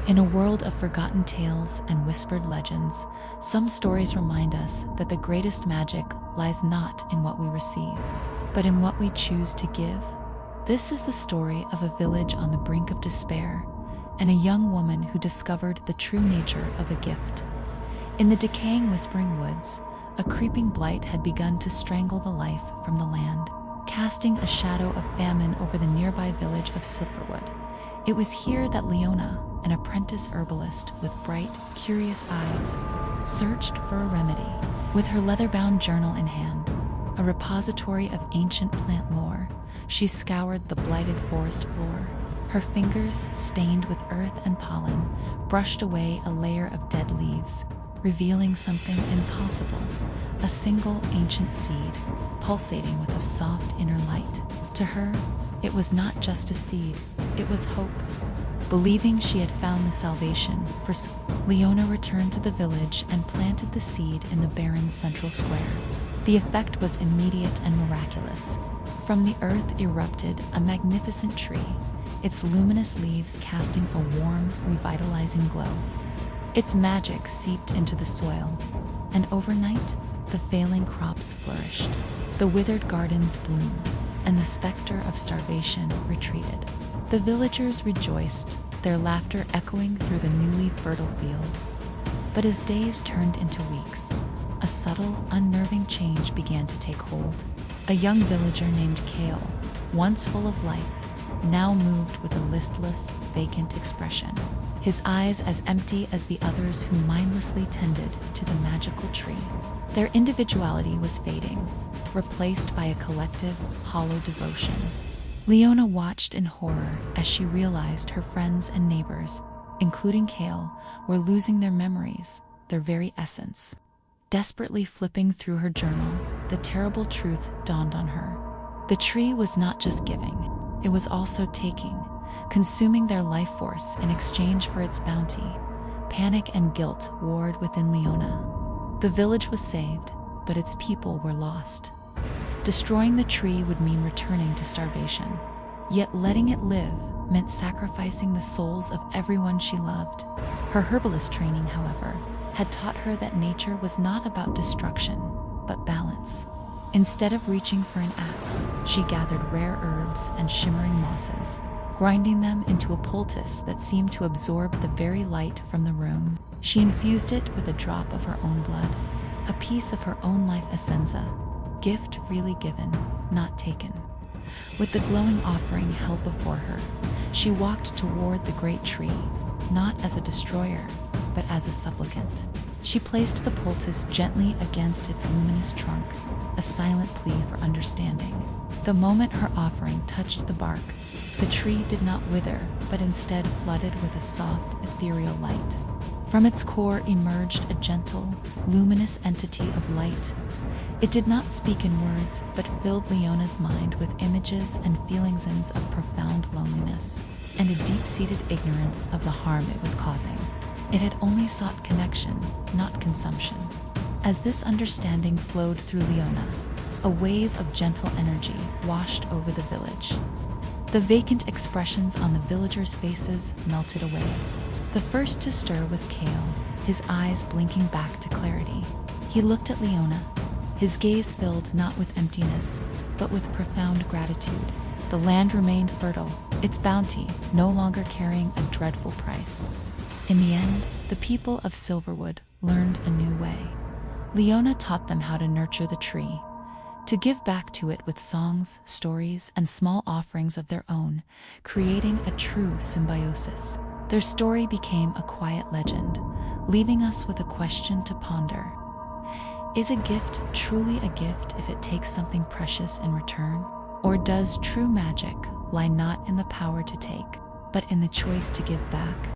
In a world of forgotten tales and whispered legends, some stories remind us that the greatest magic lies not in what we receive, but in what we choose to give. This is the story of a village on the brink of despair, and a young woman who discovered the true nature of a gift. In the decaying Whispering Woods, a creeping blight had begun to strangle the life from the land, casting a shadow of famine over the nearby village of Silverwood. It was here that Leona, an apprentice herbalist with bright, curious eyes, searched for a remedy. With her leather-bound journal in hand, a repository of ancient plant lore, she scoured the blighted forest floor. Her fingers, stained with earth and pollen, brushed away a layer of dead leaves, revealing something impossible, a single ancient seed, pulsating with a soft inner light. To her, it was not just a seed, it was hope. Believing she had found the salvation for Leona returned to the village and planted the seed in the barren central square. The effect was immediate and miraculous. From the earth erupted a magnificent tree, its luminous leaves casting a warm, revitalizing glow. Its magic seeped into the soil, and overnight, the failing crops flourished. The withered gardens bloomed, and the specter of starvation retreated. The villagers rejoiced, their laughter echoing through the newly fertile fields. But as days turned into weeks, a subtle, unnerving change began to take hold. A young villager named Kale, once full of life, now moved with a listless, vacant expression, his eyes as empty as the others who mindlessly tended to the magical tree. Their individuality was fading, replaced by a collective, hollow devotion. Leona watched in horror as she realized her friends and neighbors, including Kale, were losing their memories, their very essence. Desperately flipping through her journal, the terrible truth dawned on her. The tree was not just giving, it was also taking, consuming their life force in exchange for its bounty. Panic and guilt warred within Leona. The village was saved, but its people were lost. Destroying the tree would mean returning to starvation. Yet letting it live meant sacrificing the souls of everyone she loved. Her herbalist training, however, had taught her that nature was not about destruction, but balance. Instead of reaching for an axe, she gathered rare herbs and shimmering mosses, grinding them into a poultice that seemed to absorb the very light from the room. She infused it with a drop of her own blood, a piece of her own life essenza, gift freely given, not taken. With the glowing offering held before her, she walked toward the great tree, not as a destroyer, but as a supplicant. She placed the poultice gently against its luminous trunk, a silent plea for understanding. The moment her offering touched the bark, the tree did not wither, but instead flooded with a soft, ethereal light. From its core emerged a gentle, luminous entity of light. It did not speak in words, but filled Leona's mind with images and feelings of profound loneliness, and a deep-seated ignorance of the harm it was causing. It had only sought connection, not consumption. As this understanding flowed through Leona, a wave of gentle energy washed over the village. The vacant expressions on the villagers' faces melted away. The first to stir was Kale, his eyes blinking back to clarity. He looked at Leona, his gaze filled not with emptiness, but with profound gratitude. The land remained fertile, its bounty no longer carrying a dreadful price. In the end, the people of Silverwood learned a new way. Leona taught them how to nurture the tree, to give back to it with songs, stories, and small offerings of their own, creating a true symbiosis. Their story became a quiet legend, leaving us with a question to ponder. Is a gift truly a gift if it takes something precious in return? Or does true magic lie not in the power to take, but in the choice to give back?